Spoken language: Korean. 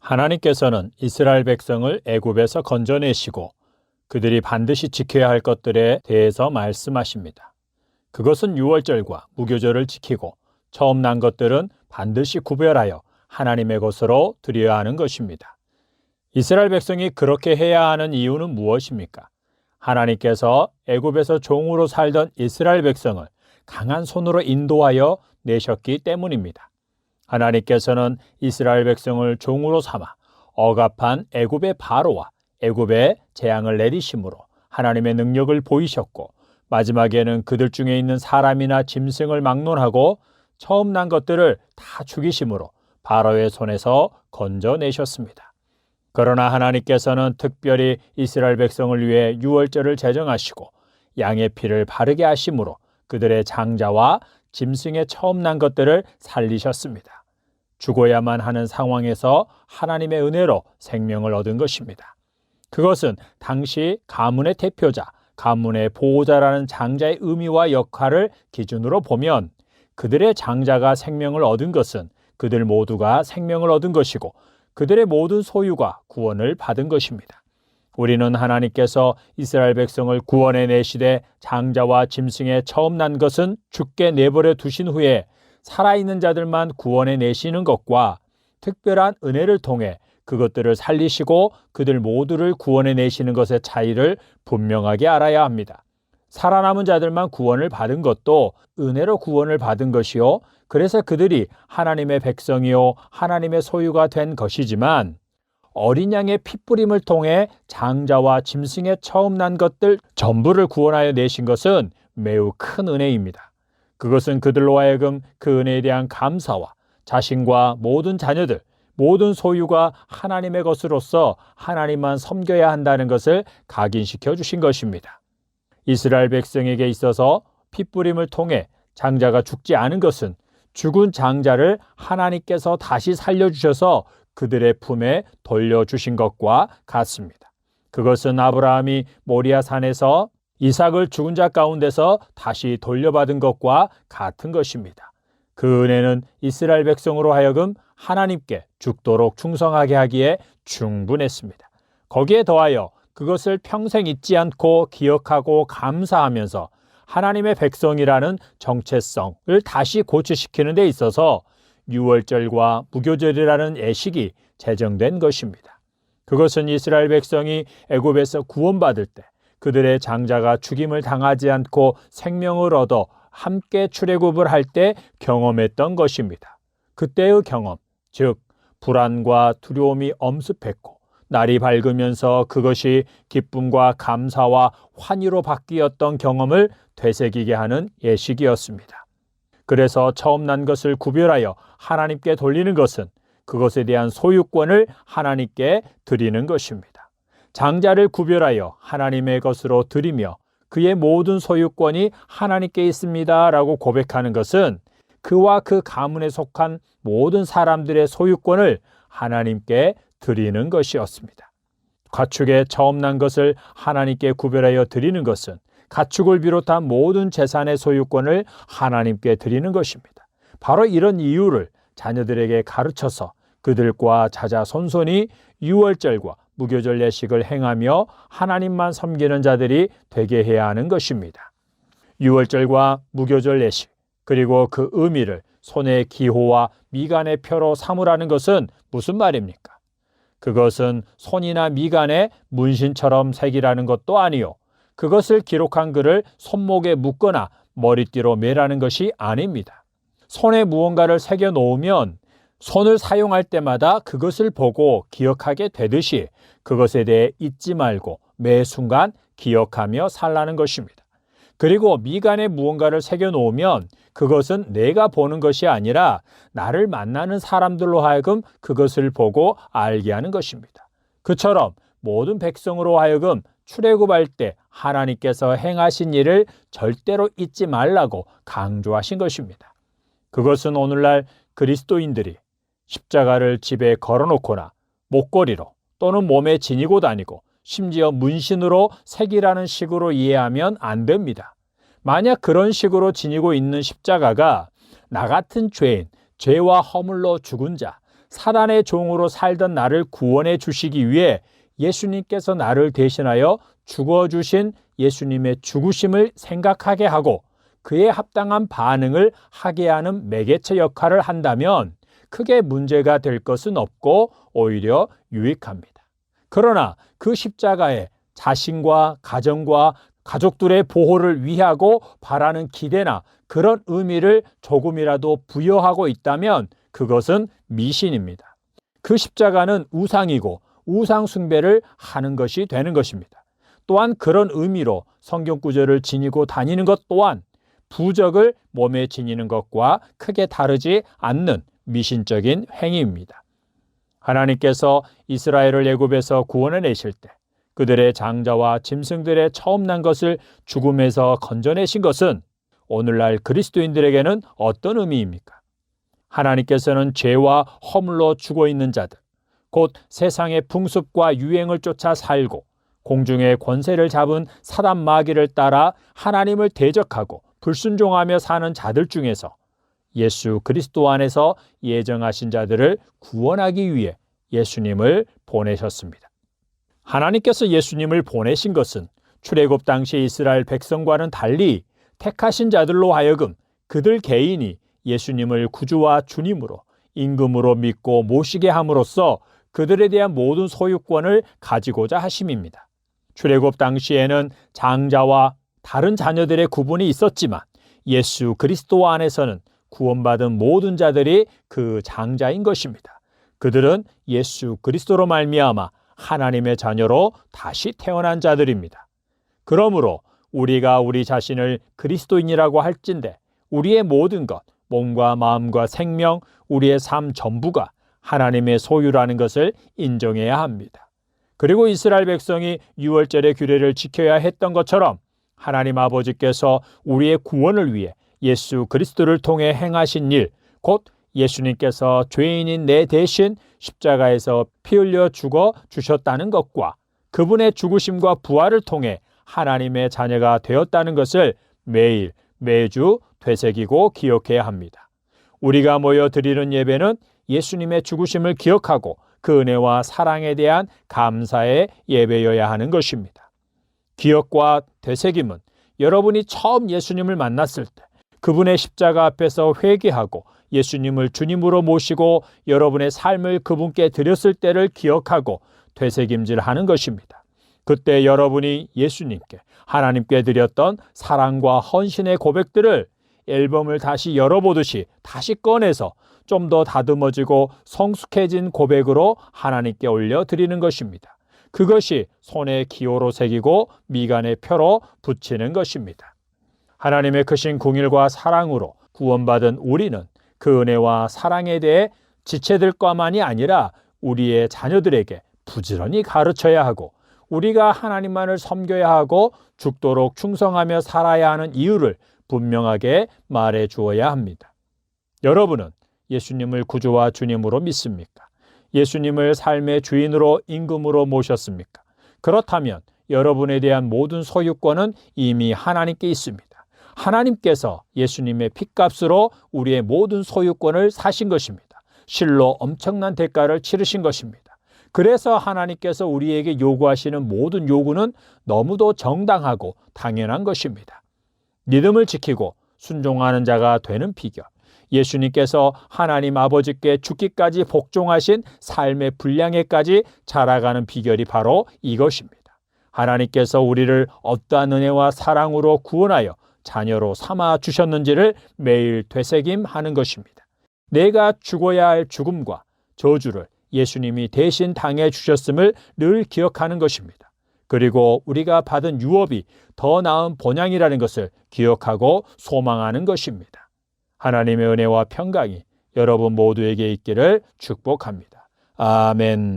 하나님께서는 이스라엘 백성을 애굽에서 건져내시고 그들이 반드시 지켜야 할 것들에 대해서 말씀하십니다. 그것은 유월절과 무교절을 지키고 처음 난 것들은 반드시 구별하여 하나님의 것으로 드려야 하는 것입니다. 이스라엘 백성이 그렇게 해야 하는 이유는 무엇입니까? 하나님께서 애굽에서 종으로 살던 이스라엘 백성을 강한 손으로 인도하여 내셨기 때문입니다. 하나님께서는 이스라엘 백성을 종으로 삼아 억압한 애굽의 바로와 애굽에 재앙을 내리심으로 하나님의 능력을 보이셨고, 마지막에는 그들 중에 있는 사람이나 짐승을 막론하고 처음 난 것들을 다 죽이심으로 바로의 손에서 건져내셨습니다. 그러나 하나님께서는 특별히 이스라엘 백성을 위해 유월절을 제정하시고 양의 피를 바르게 하심으로 그들의 장자와 짐승의 처음 난 것들을 살리셨습니다. 죽어야만 하는 상황에서 하나님의 은혜로 생명을 얻은 것입니다. 그것은 당시 가문의 대표자, 가문의 보호자라는 장자의 의미와 역할을 기준으로 보면 그들의 장자가 생명을 얻은 것은 그들 모두가 생명을 얻은 것이고 그들의 모든 소유가 구원을 받은 것입니다. 우리는 하나님께서 이스라엘 백성을 구원해 내시되 장자와 짐승의 처음 난 것은 죽게 내버려 두신 후에 살아있는 자들만 구원해 내시는 것과 특별한 은혜를 통해 그것들을 살리시고 그들 모두를 구원해 내시는 것의 차이를 분명하게 알아야 합니다. 살아남은 자들만 구원을 받은 것도 은혜로 구원을 받은 것이요, 그래서 그들이 하나님의 백성이요 하나님의 소유가 된 것이지만, 어린 양의 핏부림을 통해 장자와 짐승의 처음 난 것들 전부를 구원하여 내신 것은 매우 큰 은혜입니다. 그것은 그들로 하여금 그 은혜에 대한 감사와 자신과 모든 자녀들, 모든 소유가 하나님의 것으로서 하나님만 섬겨야 한다는 것을 각인시켜 주신 것입니다. 이스라엘 백성에게 있어서 핏부림을 통해 장자가 죽지 않은 것은 죽은 장자를 하나님께서 다시 살려주셔서 그들의 품에 돌려주신 것과 같습니다. 그것은 아브라함이 모리아 산에서 이삭을 죽은 자 가운데서 다시 돌려받은 것과 같은 것입니다. 그 은혜는 이스라엘 백성으로 하여금 하나님께 죽도록 충성하게 하기에 충분했습니다. 거기에 더하여 그것을 평생 잊지 않고 기억하고 감사하면서 하나님의 백성이라는 정체성을 다시 고취시키는 데 있어서 유월절과 무교절이라는 예식이 제정된 것입니다. 그것은 이스라엘 백성이 애굽에서 구원받을 때 그들의 장자가 죽임을 당하지 않고 생명을 얻어 함께 출애굽을 할 때 경험했던 것입니다. 그때의 경험, 즉 불안과 두려움이 엄습했고 날이 밝으면서 그것이 기쁨과 감사와 환희로 바뀌었던 경험을 되새기게 하는 예식이었습니다. 그래서 처음 난 것을 구별하여 하나님께 돌리는 것은 그것에 대한 소유권을 하나님께 드리는 것입니다. 장자를 구별하여 하나님의 것으로 드리며 그의 모든 소유권이 하나님께 있습니다 라고 고백하는 것은 그와 그 가문에 속한 모든 사람들의 소유권을 하나님께 드리는 것이었습니다. 가축의 처음 난 것을 하나님께 구별하여 드리는 것은 가축을 비롯한 모든 재산의 소유권을 하나님께 드리는 것입니다. 바로 이런 이유를 자녀들에게 가르쳐서 그들과 자자손손이 유월절과 무교절 예식을 행하며 하나님만 섬기는 자들이 되게 해야 하는 것입니다. 유월절과 무교절 예식, 그리고 그 의미를 손의 기호와 미간의 표로 삼으라는 것은 무슨 말입니까? 그것은 손이나 미간에 문신처럼 새기라는 것도 아니요, 그것을 기록한 글을 손목에 묶거나 머리띠로 매라는 것이 아닙니다. 손에 무언가를 새겨 놓으면 손을 사용할 때마다 그것을 보고 기억하게 되듯이 그것에 대해 잊지 말고 매 순간 기억하며 살라는 것입니다. 그리고 미간에 무언가를 새겨 놓으면 그것은 내가 보는 것이 아니라 나를 만나는 사람들로 하여금 그것을 보고 알게 하는 것입니다. 그처럼 모든 백성으로 하여금 출애굽할 때 하나님께서 행하신 일을 절대로 잊지 말라고 강조하신 것입니다. 그것은 오늘날 그리스도인들이 십자가를 집에 걸어놓거나 목걸이로 또는 몸에 지니고 다니고 심지어 문신으로 새기라는 식으로 이해하면 안 됩니다. 만약 그런 식으로 지니고 있는 십자가가 나 같은 죄인, 죄와 허물로 죽은 자, 사단의 종으로 살던 나를 구원해 주시기 위해 예수님께서 나를 대신하여 죽어주신 예수님의 죽으심을 생각하게 하고 그에 합당한 반응을 하게 하는 매개체 역할을 한다면 크게 문제가 될 것은 없고 오히려 유익합니다. 그러나 그 십자가에 자신과 가정과 가족들의 보호를 위하고 바라는 기대나 그런 의미를 조금이라도 부여하고 있다면 그것은 미신입니다. 그 십자가는 우상이고 우상 숭배를 하는 것이 되는 것입니다. 또한 그런 의미로 성경 구절을 지니고 다니는 것 또한 부적을 몸에 지니는 것과 크게 다르지 않는 미신적인 행위입니다. 하나님께서 이스라엘을 애굽에서 구원해내실 때 그들의 장자와 짐승들의 처음 난 것을 죽음에서 건져내신 것은 오늘날 그리스도인들에게는 어떤 의미입니까? 하나님께서는 죄와 허물로 죽어있는 자들, 곧 세상의 풍습과 유행을 쫓아 살고 공중의 권세를 잡은 사단 마귀를 따라 하나님을 대적하고 불순종하며 사는 자들 중에서 예수 그리스도 안에서 예정하신 자들을 구원하기 위해 예수님을 보내셨습니다. 하나님께서 예수님을 보내신 것은 출애굽 당시 이스라엘 백성과는 달리 택하신 자들로 하여금 그들 개인이 예수님을 구주와 주님으로 임금으로 믿고 모시게 함으로써 그들에 대한 모든 소유권을 가지고자 하심입니다. 출애굽 당시에는 장자와 다른 자녀들의 구분이 있었지만 예수 그리스도 안에서는 구원받은 모든 자들이 그 장자인 것입니다. 그들은 예수 그리스도로 말미암아 하나님의 자녀로 다시 태어난 자들입니다. 그러므로 우리가 우리 자신을 그리스도인이라고 할진대 우리의 모든 것, 몸과 마음과 생명, 우리의 삶 전부가 하나님의 소유라는 것을 인정해야 합니다. 그리고 이스라엘 백성이 유월절의 규례를 지켜야 했던 것처럼 하나님 아버지께서 우리의 구원을 위해 예수 그리스도를 통해 행하신 일, 곧 예수님께서 죄인인 내 대신 십자가에서 피 흘려 죽어 주셨다는 것과 그분의 죽으심과 부활을 통해 하나님의 자녀가 되었다는 것을 매일 매주 되새기고 기억해야 합니다. 우리가 모여 드리는 예배는 예수님의 죽으심을 기억하고 그 은혜와 사랑에 대한 감사의 예배여야 하는 것입니다. 기억과 되새김은 여러분이 처음 예수님을 만났을 때 그분의 십자가 앞에서 회개하고 예수님을 주님으로 모시고 여러분의 삶을 그분께 드렸을 때를 기억하고 되새김질하는 것입니다. 그때 여러분이 예수님께 하나님께 드렸던 사랑과 헌신의 고백들을 앨범을 다시 열어보듯이 다시 꺼내서 좀 더 다듬어지고 성숙해진 고백으로 하나님께 올려드리는 것입니다. 그것이 손에 기호로 새기고 미간의 표로 붙이는 것입니다. 하나님의 크신 긍휼과 사랑으로 구원받은 우리는 그 은혜와 사랑에 대해 지체들과만이 아니라 우리의 자녀들에게 부지런히 가르쳐야 하고 우리가 하나님만을 섬겨야 하고 죽도록 충성하며 살아야 하는 이유를 분명하게 말해 주어야 합니다. 여러분은 예수님을 구주와 주님으로 믿습니까? 예수님을 삶의 주인으로 임금으로 모셨습니까? 그렇다면 여러분에 대한 모든 소유권은 이미 하나님께 있습니다. 하나님께서 예수님의 핏값으로 우리의 모든 소유권을 사신 것입니다. 실로 엄청난 대가를 치르신 것입니다. 그래서 하나님께서 우리에게 요구하시는 모든 요구는 너무도 정당하고 당연한 것입니다. 믿음을 지키고 순종하는 자가 되는 비결, 예수님께서 하나님 아버지께 죽기까지 복종하신 삶의 분량에까지 자라가는 비결이 바로 이것입니다. 하나님께서 우리를 어떠한 은혜와 사랑으로 구원하여 자녀로 삼아 주셨는지를 매일 되새김하는 것입니다. 내가 죽어야 할 죽음과 저주를 예수님이 대신 당해 주셨음을 늘 기억하는 것입니다. 그리고 우리가 받은 유업이 더 나은 본향이라는 것을 기억하고 소망하는 것입니다. 하나님의 은혜와 평강이 여러분 모두에게 있기를 축복합니다. 아멘.